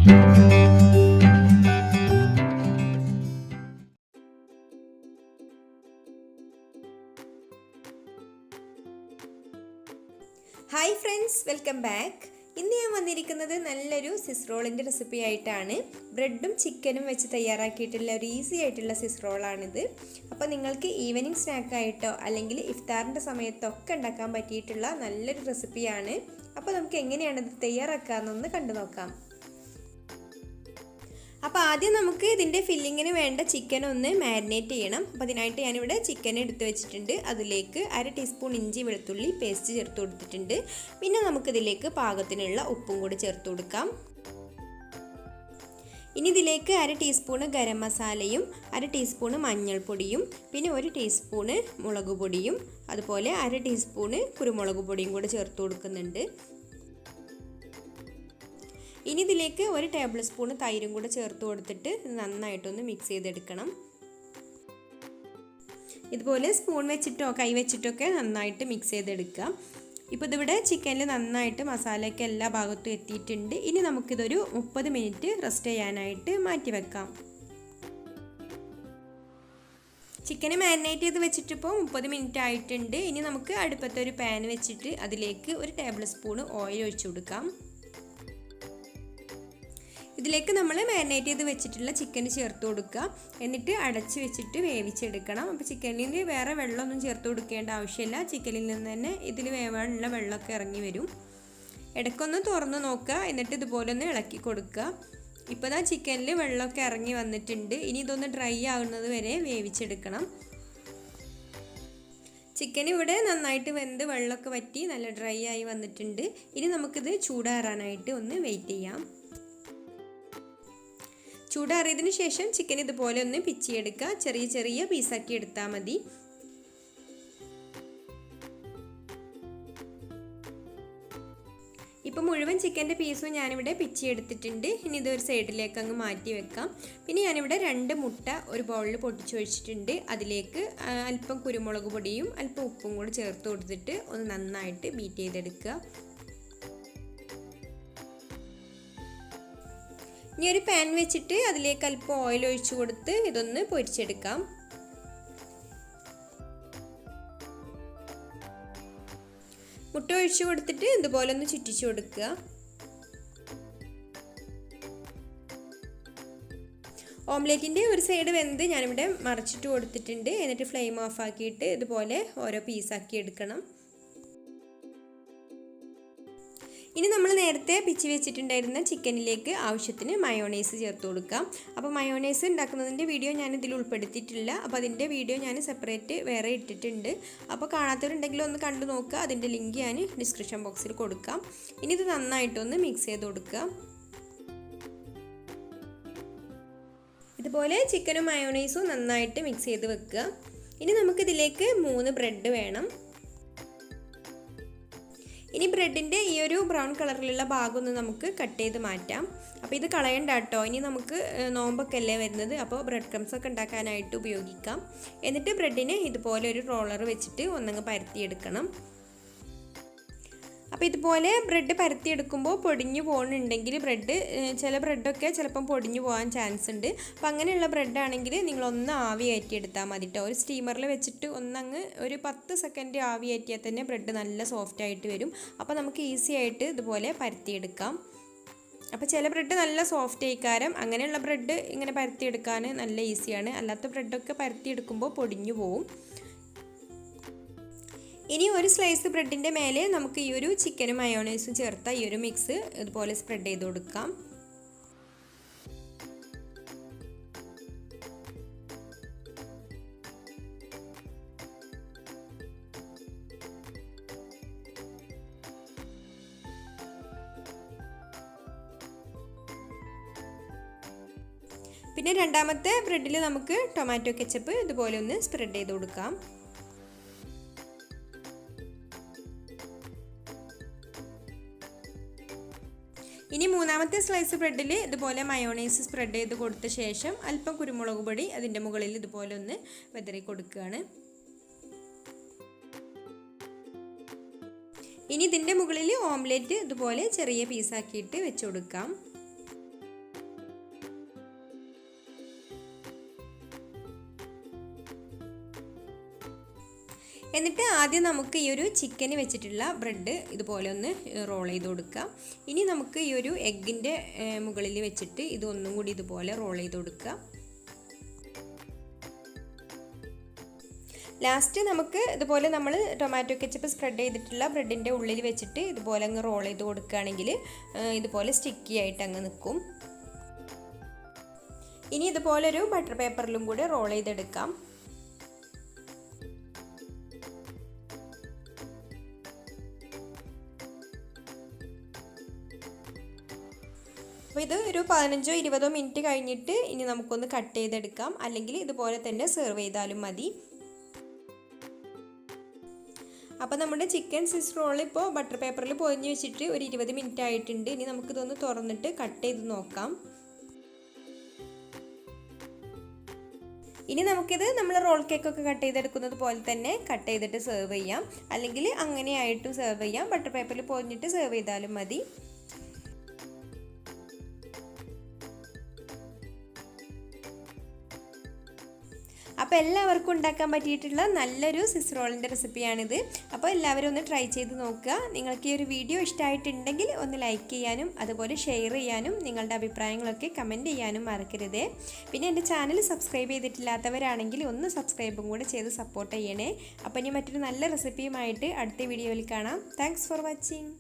Hi friends, welcome back. ഇന്ന് ഞാൻ വന്നിരിക്കുന്നത് നല്ലൊരു സ്വിസ് റോളിൻ്റെ റെസിപ്പി ആയിട്ടാണ്. ബ്രെഡും ചിക്കനും വെച്ച് തയ്യാറാക്കിയിട്ടുള്ള ഒരു ഈസി ആയിട്ടുള്ള സ്വിസ് റോളാണിത്. അപ്പോൾ നിങ്ങൾക്ക് ഈവനിങ് സ്നാക്കായിട്ടോ അല്ലെങ്കിൽ ഇഫ്താറിൻ്റെ സമയത്തൊക്കെ ഉണ്ടാക്കാൻ പറ്റിയിട്ടുള്ള നല്ലൊരു റെസിപ്പിയാണ്. അപ്പോൾ നമുക്ക് എങ്ങനെയാണ് ഇത് തയ്യാറാക്കാമെന്നൊന്ന് കണ്ടു നോക്കാം. അപ്പോൾ ആദ്യം നമുക്ക് ഇതിൻ്റെ ഫില്ലിങ്ങിന് വേണ്ട ചിക്കൻ ഒന്ന് മാരിനേറ്റ് ചെയ്യണം. അപ്പോൾ അതിനായിട്ട് ഞാനിവിടെ ചിക്കൻ എടുത്ത് വെച്ചിട്ടുണ്ട്. അതിലേക്ക് 1/2 ടീസ്പൂൺ ഇഞ്ചി വെളുത്തുള്ളി പേസ്റ്റ് ചേർത്ത് കൊടുത്തിട്ടുണ്ട്. പിന്നെ നമുക്കിതിലേക്ക് പാകത്തിനുള്ള ഉപ്പും കൂടി ചേർത്ത് കൊടുക്കാം. ഇനി ഇതിലേക്ക് 1/2 ടീസ്പൂണ് ഗരം മസാലയും 1/2 ടീസ്പൂണ് മഞ്ഞൾപ്പൊടിയും പിന്നെ 1 ടീസ്പൂണ് മുളക് പൊടിയും അതുപോലെ 1/2 ടീസ്പൂണ് കുരുമുളക് പൊടിയും കൂടി ചേർത്ത് കൊടുക്കുന്നുണ്ട്. ഇനി ഇതിലേക്ക് 1 ടേബിൾ സ്പൂൺ തൈരും കൂടെ ചേർത്ത് കൊടുത്തിട്ട് നന്നായിട്ടൊന്ന് മിക്സ് ചെയ്തെടുക്കണം. ഇതുപോലെ സ്പൂൺ വെച്ചിട്ടോ കൈ വെച്ചിട്ടൊക്കെ നന്നായിട്ട് മിക്സ് ചെയ്തെടുക്കാം. ഇപ്പോൾ ഇതിവിടെ ചിക്കനിൽ നന്നായിട്ട് മസാലയൊക്കെ എല്ലാ ഭാഗത്തും എത്തിയിട്ടുണ്ട്. ഇനി നമുക്കിതൊരു 30 മിനിറ്റ് റെസ്റ്റ് ചെയ്യാനായിട്ട് മാറ്റി വെക്കാം. ചിക്കന് മാരിനേറ്റ് ചെയ്ത് വെച്ചിട്ടിപ്പോൾ 30 മിനിറ്റ് ആയിട്ടുണ്ട്. ഇനി നമുക്ക് അടുപ്പത്തൊരു പാൻ വെച്ചിട്ട് അതിലേക്ക് 1 ടേബിൾ സ്പൂൺ ഓയിൽ ഒഴിച്ചു കൊടുക്കാം. ഇതിലേക്ക് നമ്മൾ മാരിനേറ്റ് ചെയ്ത് വെച്ചിട്ടുള്ള ചിക്കൻ ചേർത്ത് കൊടുക്കുക. എന്നിട്ട് അടച്ച് വെച്ചിട്ട് വേവിച്ചെടുക്കണം. അപ്പോൾ ചിക്കനിൽ വേറെ വെള്ളമൊന്നും ചേർത്ത് കൊടുക്കേണ്ട ആവശ്യമില്ല. ചിക്കനിൽ നിന്ന് തന്നെ ഇതിൽ വേവാനുള്ള വെള്ളമൊക്കെ ഇറങ്ങി വരും. ഇടയ്ക്കൊന്ന് തുറന്ന് നോക്കുക. എന്നിട്ട് ഇതുപോലെ ഒന്ന് ഇളക്കി കൊടുക്കുക. ഇപ്പോൾ ദാ ചിക്കനിൽ വെള്ളമൊക്കെ ഇറങ്ങി വന്നിട്ടുണ്ട്. ഇനി ഇതൊന്ന് ഡ്രൈ ആകുന്നത് വരെ വേവിച്ചെടുക്കണം. ചിക്കൻ ഇവിടെ നന്നായിട്ട് വെന്ത് വെള്ളമൊക്കെ വറ്റി നല്ല ഡ്രൈ ആയി വന്നിട്ടുണ്ട്. ഇനി നമുക്കിത് ചൂടാറാനായിട്ട് ഒന്ന് വെയിറ്റ് ചെയ്യാം. ചൂടാറിയതിന് ശേഷം ചിക്കൻ ഇതുപോലെ ഒന്ന് പിച്ചിയെടുക്കുക. ചെറിയ ചെറിയ പീസാക്കി എടുത്താൽ മതി. ഇപ്പോൾ മുഴുവൻ ചിക്കൻ്റെ പീസും ഞാനിവിടെ പിച്ചിയെടുത്തിട്ടുണ്ട്. ഇനി ഇതൊരു സൈഡിലേക്ക് അങ്ങ് മാറ്റി വെക്കാം. പിന്നെ ഞാനിവിടെ 2 മുട്ട ഒരു ബൗളിൽ പൊട്ടിച്ചൊഴിച്ചിട്ടുണ്ട്. അതിലേക്ക് അല്പം കുരുമുളക് പൊടിയും അല്പം ഉപ്പും കൂടി ചേർത്ത് കൊടുത്തിട്ട് ഒന്ന് നന്നായിട്ട് ബീറ്റ് ചെയ്തെടുക്കുക. ഇനി ഒരു പാൻ വെച്ചിട്ട് അതിലേക്ക് അല്പം ഓയിൽ ഒഴിച്ചു കൊടുത്ത് ഇതൊന്ന് പൊരിച്ചെടുക്കാം. മുട്ട ഒഴിച്ചു കൊടുത്തിട്ട് ഇതുപോലെ ഒന്ന് ചുറ്റിച്ചു കൊടുക്കുക. ഓംലെറ്റിൻ്റെ ഒരു സൈഡ് വെന്ത് ഞാനിവിടെ മറിച്ചിട്ട് കൊടുത്തിട്ടുണ്ട്. എന്നിട്ട് ഫ്ലെയിം ഓഫ് ആക്കിയിട്ട് ഇതുപോലെ ഓരോ പീസാക്കി എടുക്കണം. ഇനി നമ്മൾ നേരത്തെ പിച്ചി വെച്ചിട്ടുണ്ടായിരുന്ന ചിക്കനിലേക്ക് ആവശ്യത്തിന് മയോണൈസ് ചേർത്ത് കൊടുക്കാം. അപ്പോൾ മയോണൈസ് ഉണ്ടാക്കുന്നതിൻ്റെ വീഡിയോ ഞാൻ ഇതിൽ ഉൾപ്പെടുത്തിയിട്ടില്ല. അപ്പോൾ അതിൻ്റെ വീഡിയോ ഞാൻ സെപ്പറേറ്റ് വേറെ ഇട്ടിട്ടുണ്ട്. അപ്പോൾ കാണാത്തവരുണ്ടെങ്കിൽ ഒന്ന് കണ്ടു നോക്കുക. അതിൻ്റെ ലിങ്ക് ഞാൻ ഡിസ്ക്രിപ്ഷൻ ബോക്സിൽ കൊടുക്കാം. ഇനി ഇത് നന്നായിട്ടൊന്ന് മിക്സ് ചെയ്ത് കൊടുക്കുക. ഇതുപോലെ ചിക്കനും മയോണൈസും നന്നായിട്ട് മിക്സ് ചെയ്ത് വെക്കുക. ഇനി നമുക്കിതിലേക്ക് 3 ബ്രെഡ് വേണം. ഇനി ബ്രെഡിൻ്റെ ഈ ഒരു ബ്രൗൺ കളറിലുള്ള ഭാഗം ഒന്ന് നമുക്ക് കട്ട് ചെയ്ത് മാറ്റാം. അപ്പോൾ ഇത് കളയണ്ട കേട്ടോ. ഇനി നമുക്ക് നോമ്പൊക്കെ അല്ലേ വരുന്നത്. അപ്പോൾ ബ്രെഡ് ക്രംസ് ഒക്കെ ഉണ്ടാക്കാനായിട്ട് ഉപയോഗിക്കാം. എന്നിട്ട് ബ്രെഡിനെ ഇതുപോലെ ഒരു റോളർ വെച്ചിട്ട് ഒന്നങ്ങ് പരത്തിയെടുക്കണം. അപ്പോൾ ഇതുപോലെ ബ്രെഡ് പരത്തിയെടുക്കുമ്പോൾ പൊടിഞ്ഞു പോകുന്നുണ്ടെങ്കിൽ ചില ബ്രെഡൊക്കെ ചിലപ്പം പൊടിഞ്ഞു പോകാൻ ചാൻസ് ഉണ്ട്. അപ്പോൾ അങ്ങനെയുള്ള ബ്രെഡാണെങ്കിൽ നിങ്ങളൊന്ന് ആവി കയറ്റിയെടുത്താൽ മതി കേട്ടോ. ഒരു സ്റ്റീമറിൽ വെച്ചിട്ട് ഒന്നങ്ങ് ഒരു 10 സെക്കൻഡ് ആവി കയറ്റിയാൽ തന്നെ ബ്രെഡ് നല്ല സോഫ്റ്റ് ആയിട്ട് വരും. അപ്പോൾ നമുക്ക് ഈസി ആയിട്ട് ഇതുപോലെ പരത്തിയെടുക്കാം. അപ്പോൾ ചില ബ്രെഡ് നല്ല സോഫ്റ്റ് ആയിക്കാരം. അങ്ങനെയുള്ള ബ്രെഡ് ഇങ്ങനെ പരത്തിയെടുക്കാൻ നല്ല ഈസിയാണ്. അല്ലാത്ത ബ്രെഡൊക്കെ പരത്തിയെടുക്കുമ്പോൾ പൊടിഞ്ഞു പോവും. ഇനി ഒരു സ്ലൈസ് ബ്രെഡിൻ്റെ മേലെ നമുക്ക് ഈ ഒരു ചിക്കനും മയോണൈസും ചേർത്ത ഈ ഒരു മിക്സ് ഇതുപോലെ സ്പ്രെഡ് ചെയ്ത് കൊടുക്കാം. പിന്നെ രണ്ടാമത്തെ ബ്രെഡിൽ നമുക്ക് ടൊമാറ്റോ കെച്ചപ്പ് ഇതുപോലെ ഒന്ന് സ്പ്രെഡ് ചെയ്ത് കൊടുക്കാം. ഇനി മൂന്നാമത്തെ സ്ലൈസ് ബ്രെഡിൽ ഇതുപോലെ മയോണൈസ് സ്പ്രെഡ് ചെയ്ത് കൊടുത്ത ശേഷം അല്പം കുരുമുളക് പൊടി അതിൻ്റെ മുകളിൽ ഇതുപോലെ ഒന്ന് വിതറി കൊടുക്കുകയാണ്. ഇനി ഇതിൻ്റെ മുകളിൽ ഓംലെറ്റ് ഇതുപോലെ ചെറിയ പീസാക്കിയിട്ട് വെച്ച് കൊടുക്കാം. എന്നിട്ട് ആദ്യം നമുക്ക് ഈ ഒരു ചിക്കൻ വെച്ചിട്ടുള്ള ബ്രെഡ് ഇതുപോലെ ഒന്ന് റോൾ ചെയ്ത് കൊടുക്കാം. ഇനി നമുക്ക് ഈ ഒരു എഗ്ഗിൻ്റെ മുകളിൽ വെച്ചിട്ട് ഇതൊന്നും കൂടി ഇതുപോലെ റോൾ ചെയ്ത് കൊടുക്കാം. ലാസ്റ്റ് നമുക്ക് ഇതുപോലെ നമ്മൾ ടൊമാറ്റോ കെച്ചപ്പ് സ്പ്രെഡ് ചെയ്തിട്ടുള്ള ബ്രെഡിൻ്റെ ഉള്ളിൽ വെച്ചിട്ട് ഇതുപോലെ അങ്ങ് റോൾ ചെയ്ത് കൊടുക്കുകയാണെങ്കിൽ ഇതുപോലെ സ്റ്റിക്കി ആയിട്ട് അങ്ങ് നിൽക്കും. ഇനി ഇതുപോലൊരു ബട്ടർ പേപ്പറിലും കൂടി റോൾ ചെയ്തെടുക്കാം. അപ്പോൾ ഇത് ഒരു 15-20 മിനിറ്റ് കഴിഞ്ഞിട്ട് ഇനി നമുക്കൊന്ന് കട്ട് ചെയ്തെടുക്കാം. അല്ലെങ്കിൽ ഇതുപോലെ തന്നെ സെർവ് ചെയ്താലും മതി. അപ്പോൾ നമ്മുടെ ചിക്കൻ സ്വിസ് റോൾ ഇപ്പോൾ ബട്ടർ പേപ്പറിൽ പൊതിഞ്ഞ് വെച്ചിട്ട് ഒരു 20 മിനിറ്റ് ആയിട്ടുണ്ട്. ഇനി നമുക്കിതൊന്ന് തുറന്നിട്ട് കട്ട് ചെയ്ത് നോക്കാം. ഇനി നമുക്കിത് നമ്മൾ റോൾ കേക്കൊക്കെ കട്ട് ചെയ്തെടുക്കുന്നത് പോലെ തന്നെ കട്ട് ചെയ്തിട്ട് സെർവ് ചെയ്യാം. അല്ലെങ്കിൽ അങ്ങനെയായിട്ടും സെർവ് ചെയ്യാം. ബട്ടർ പേപ്പറിൽ പൊതിഞ്ഞിട്ട് സെർവ് ചെയ്താലും മതി. അപ്പോൾ എല്ലാവർക്കും ഉണ്ടാക്കാൻ പറ്റിയിട്ടുള്ള നല്ലൊരു സ്വിസ് റോളിൻ്റെ റെസിപ്പിയാണിത്. അപ്പോൾ എല്ലാവരും ഒന്ന് ട്രൈ ചെയ്ത് നോക്കുക. നിങ്ങൾക്ക് ഈ ഒരു വീഡിയോ ഇഷ്ടമായിട്ടുണ്ടെങ്കിൽ ഒന്ന് ലൈക്ക് ചെയ്യാനും അതുപോലെ ഷെയർ ചെയ്യാനും നിങ്ങളുടെ അഭിപ്രായങ്ങളൊക്കെ കമൻറ്റ് ചെയ്യാനും മറക്കരുത്. പിന്നെ എൻ്റെ ചാനൽ സബ്സ്ക്രൈബ് ചെയ്തിട്ടില്ലാത്തവരാണെങ്കിൽ ഒന്ന് സബ്സ്ക്രൈബും കൂടെ ചെയ്ത് സപ്പോർട്ട് ചെയ്യണേ. അപ്പോൾ ഇനി മറ്റൊരു നല്ല റെസിപ്പിയുമായിട്ട് അടുത്ത വീഡിയോയിൽ കാണാം. Thanks for watching.